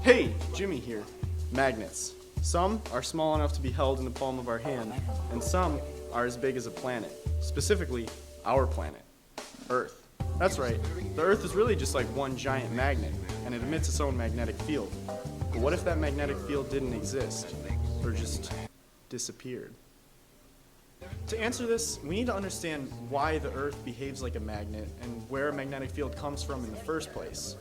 Hey, Jimmy here. Magnets. Some are small enough to be held in the palm of our hand, and some are as big as a planet. Specifically, our planet, Earth. That's right, the Earth is really just like one giant magnet, and it emits its own magnetic field. But what if that magnetic field didn't exist, or just disappeared? To answer this, we need to understand why the Earth behaves like a magnet and where a magnetic field comes from in the first place.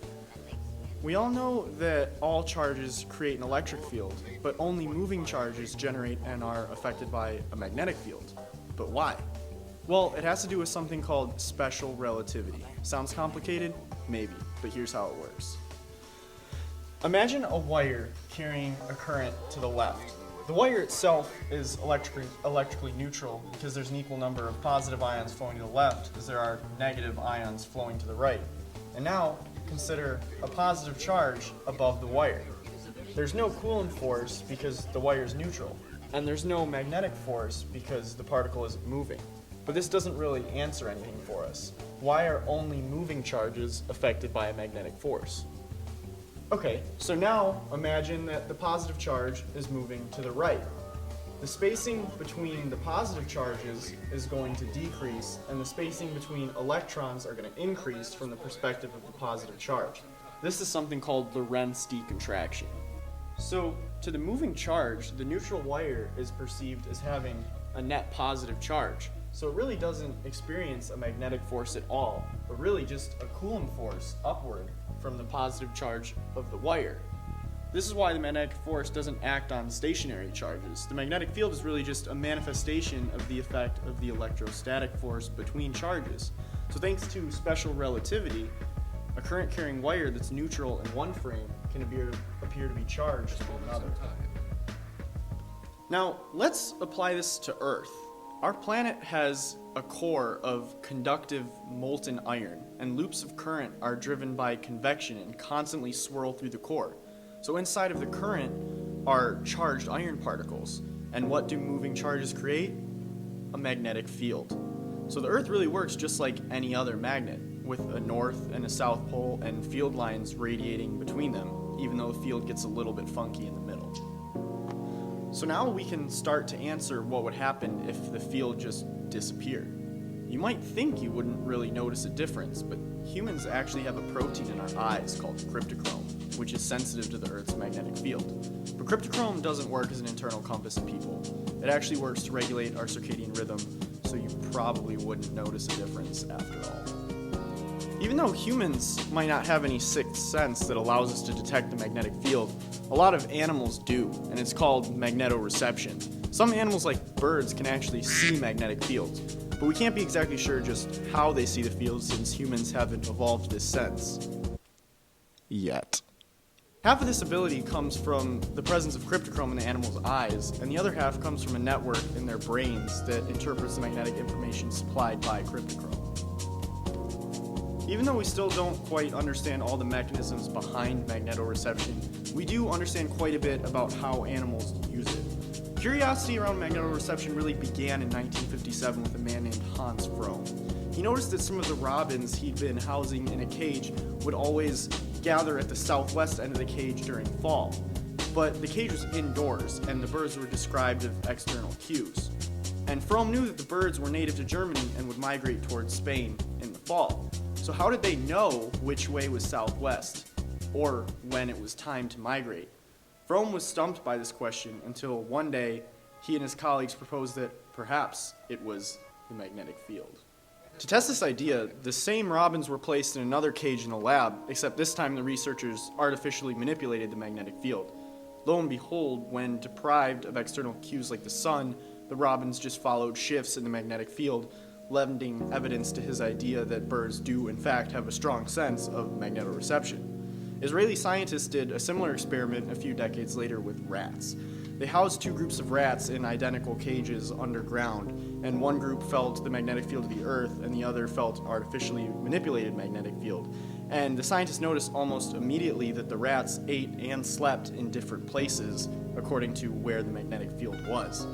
We all know that all charges create an electric field, but only moving charges generate and are affected by a magnetic field. But why? Well, it has to do with something called special relativity. Sounds complicated? Maybe, but here's how it works. Imagine a wire carrying a current to the left. The wire itself is electrically neutral because there's an equal number of positive ions flowing to the left as there are negative ions flowing to the right. And now, consider a positive charge above the wire. There's no Coulomb force because the wire is neutral, and there's no magnetic force because the particle isn't moving. But this doesn't really answer anything for us. Why are only moving charges affected by a magnetic force? Okay, so now imagine that the positive charge is moving to the right. The spacing between the positive charges is going to decrease, and the spacing between electrons are going to increase from the perspective of the positive charge. This is something called Lorentz decontraction. So, to the moving charge, the neutral wire is perceived as having a net positive charge. So it really doesn't experience a magnetic force at all, but really just a Coulomb force upward from the positive charge of the wire. This is why the magnetic force doesn't act on stationary charges. The magnetic field is really just a manifestation of the effect of the electrostatic force between charges. So thanks to special relativity, a current-carrying wire that's neutral in one frame can appear to be charged in another. Now, let's apply this to Earth. Our planet has a core of conductive molten iron, and loops of current are driven by convection and constantly swirl through the core. So inside of the current are charged iron particles. And what do moving charges create? A magnetic field. So the Earth really works just like any other magnet, with a north and a south pole and field lines radiating between them, even though the field gets a little bit funky in the middle. So now we can start to answer what would happen if the field just disappeared. You might think you wouldn't really notice a difference, but humans actually have a protein in our eyes called cryptochrome, which is sensitive to the Earth's magnetic field. But cryptochrome doesn't work as an internal compass in people. It actually works to regulate our circadian rhythm, so you probably wouldn't notice a difference after all. Even though humans might not have any sixth sense that allows us to detect the magnetic field, a lot of animals do, and it's called magnetoreception. Some animals like birds can actually see magnetic fields, but we can't be exactly sure just how they see the field since humans haven't evolved this sense yet. Half of this ability comes from the presence of cryptochrome in the animal's eyes, and the other half comes from a network in their brains that interprets the magnetic information supplied by cryptochrome. Even though we still don't quite understand all the mechanisms behind magnetoreception, we do understand quite a bit about how animals use it. Curiosity around magnetoreception really began in 1957 with a man named Hans Fromm. He noticed that some of the robins he'd been housing in a cage would always gather at the southwest end of the cage during fall. But the cage was indoors, and the birds were described of external cues. And Fromm knew that the birds were native to Germany and would migrate towards Spain in the fall. So how did they know which way was southwest, or when it was time to migrate? Fromm was stumped by this question until one day he and his colleagues proposed that perhaps it was the magnetic field. To test this idea, the same robins were placed in another cage in a lab, except this time the researchers artificially manipulated the magnetic field. Lo and behold, when deprived of external cues like the sun, the robins just followed shifts in the magnetic field, lending evidence to his idea that birds do in fact have a strong sense of magnetoreception. Israeli scientists did a similar experiment a few decades later with rats. They housed two groups of rats in identical cages underground, and one group felt the magnetic field of the Earth and the other felt artificially manipulated magnetic field. And the scientists noticed almost immediately that the rats ate and slept in different places according to where the magnetic field was.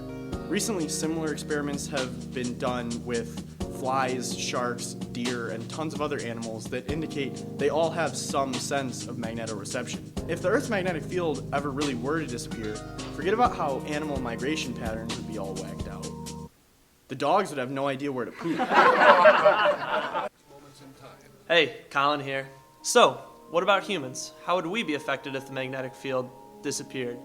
Recently, similar experiments have been done with flies, sharks, deer, and tons of other animals that indicate they all have some sense of magnetoreception. If the Earth's magnetic field ever really were to disappear, forget about how animal migration patterns would be all whacked out. The dogs would have no idea where to poop. Hey, Colin here. So, what about humans? How would we be affected if the magnetic field disappeared?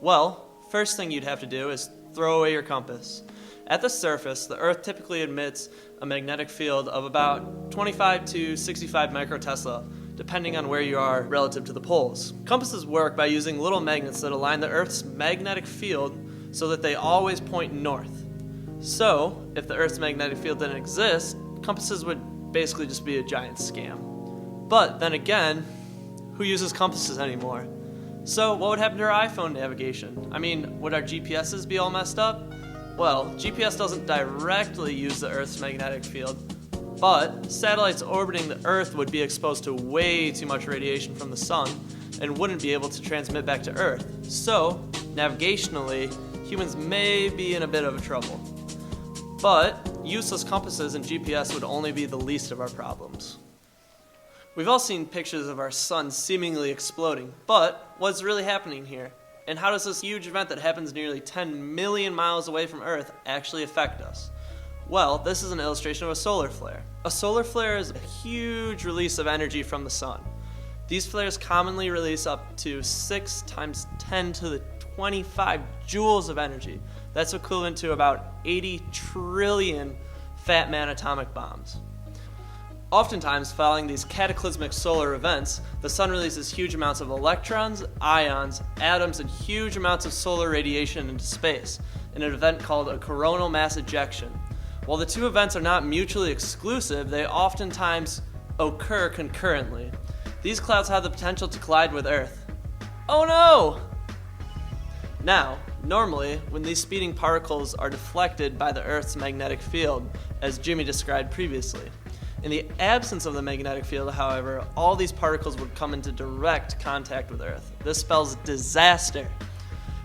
Well, first thing you'd have to do is throw away your compass. At the surface, the Earth typically emits a magnetic field of about 25 to 65 microtesla, depending on where you are relative to the poles. Compasses work by using little magnets that align the Earth's magnetic field so that they always point north. So, if the Earth's magnetic field didn't exist, compasses would basically just be a giant scam. But then again, who uses compasses anymore? So what would happen to our iPhone navigation? I mean, would our GPSs be all messed up? Well, GPS doesn't directly use the Earth's magnetic field, but satellites orbiting the Earth would be exposed to way too much radiation from the sun and wouldn't be able to transmit back to Earth. So, navigationally, humans may be in a bit of trouble. But useless compasses and GPS would only be the least of our problems. We've all seen pictures of our sun seemingly exploding, but what's really happening here? And how does this huge event that happens nearly 10 million miles away from Earth actually affect us? Well, this is an illustration of a solar flare. A solar flare is a huge release of energy from the sun. These flares commonly release up to 6 times 10 to the 25 joules of energy. That's equivalent to about 80 trillion Fat Man atomic bombs. Oftentimes, following these cataclysmic solar events, the sun releases huge amounts of electrons, ions, atoms, and huge amounts of solar radiation into space, in an event called a coronal mass ejection. While the two events are not mutually exclusive, they oftentimes occur concurrently. These clouds have the potential to collide with Earth. Oh no! Now, normally, when these speeding particles are deflected by the Earth's magnetic field, as Jimmy described previously, in the absence of the magnetic field, however, all these particles would come into direct contact with Earth. This spells disaster.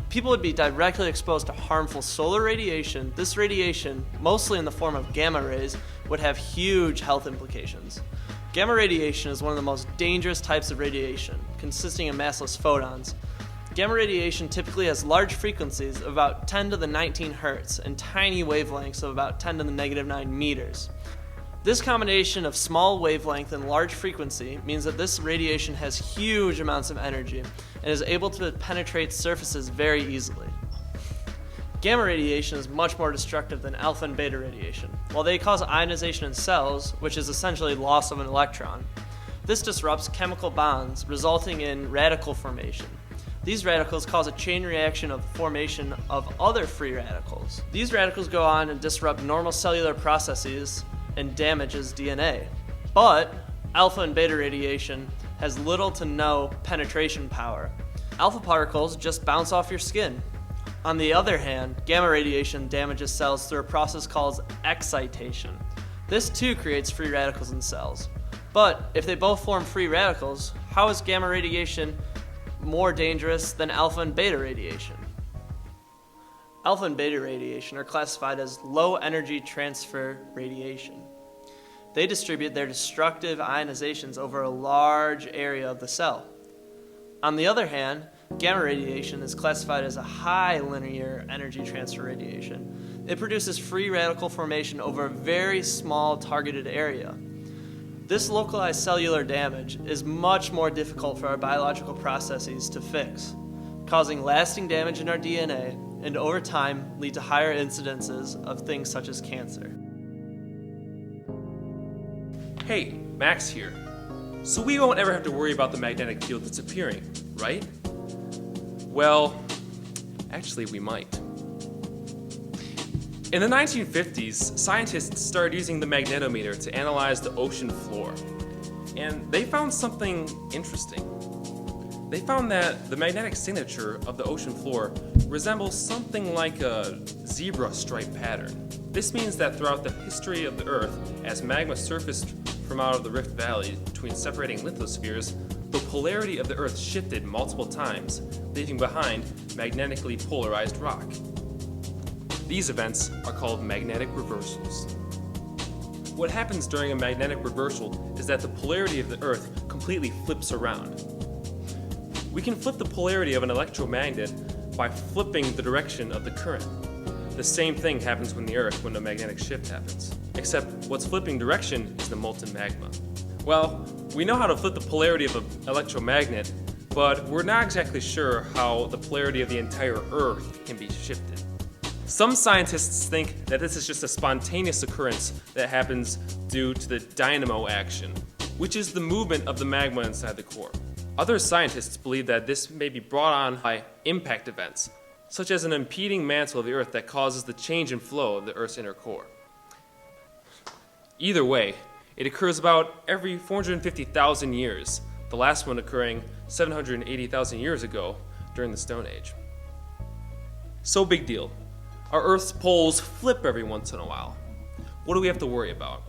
People would be directly exposed to harmful solar radiation. This radiation, mostly in the form of gamma rays, would have huge health implications. Gamma radiation is one of the most dangerous types of radiation, consisting of massless photons. Gamma radiation typically has large frequencies of about 10 to the 19 hertz and tiny wavelengths of about 10 to the negative 9 meters. This combination of small wavelength and large frequency means that this radiation has huge amounts of energy and is able to penetrate surfaces very easily. Gamma radiation is much more destructive than alpha and beta radiation. While they cause ionization in cells, which is essentially loss of an electron, this disrupts chemical bonds, resulting in radical formation. These radicals cause a chain reaction of formation of other free radicals. These radicals go on and disrupt normal cellular processes and damages DNA. But alpha and beta radiation has little to no penetration power. Alpha particles just bounce off your skin. On the other hand, gamma radiation damages cells through a process called excitation. This too creates free radicals in cells. But if they both form free radicals, how is gamma radiation more dangerous than alpha and beta radiation? Alpha and beta radiation are classified as low energy transfer radiation. They distribute their destructive ionizations over a large area of the cell. On the other hand, gamma radiation is classified as a high linear energy transfer radiation. It produces free radical formation over a very small targeted area. This localized cellular damage is much more difficult for our biological processes to fix, causing lasting damage in our DNA and over time lead to higher incidences of things such as cancer. Hey, Max here. So we won't ever have to worry about the magnetic field disappearing, right? Well, actually we might. In the 1950s, scientists started using the magnetometer to analyze the ocean floor, and they found something interesting. They found that the magnetic signature of the ocean floor resembles something like a zebra stripe pattern. This means that throughout the history of the Earth, as magma surfaced from out of the Rift Valley between separating lithospheres, the polarity of the Earth shifted multiple times, leaving behind magnetically polarized rock. These events are called magnetic reversals. What happens during a magnetic reversal is that the polarity of the Earth completely flips around. We can flip the polarity of an electromagnet by flipping the direction of the current. The same thing happens when a magnetic shift happens. Except what's flipping direction is the molten magma. Well, we know how to flip the polarity of an electromagnet, but we're not exactly sure how the polarity of the entire Earth can be shifted. Some scientists think that this is just a spontaneous occurrence that happens due to the dynamo action, which is the movement of the magma inside the core. Other scientists believe that this may be brought on by impact events, such as an impeding mantle of the Earth that causes the change in flow of the Earth's inner core. Either way, it occurs about every 450,000 years, the last one occurring 780,000 years ago during the Stone Age. So big deal. Our Earth's poles flip every once in a while. What do we have to worry about?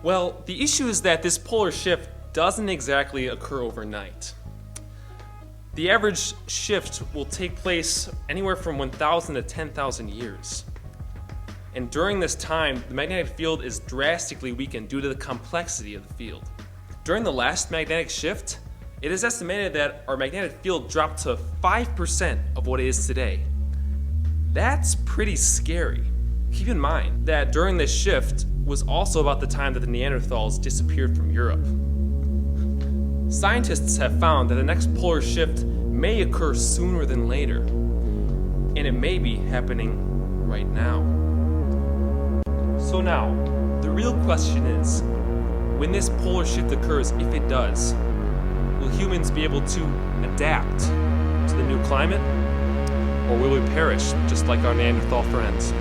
Well, the issue is that this polar shift doesn't exactly occur overnight. The average shift will take place anywhere from 1,000 to 10,000 years. And during this time, the magnetic field is drastically weakened due to the complexity of the field. During the last magnetic shift, it is estimated that our magnetic field dropped to 5% of what it is today. That's pretty scary. Keep in mind that during this shift was also about the time that the Neanderthals disappeared from Europe. Scientists have found that the next polar shift may occur sooner than later, and it may be happening right now. So now, the real question is, when this polar shift occurs, if it does, will humans be able to adapt to the new climate, or will we perish just like our Neanderthal friends?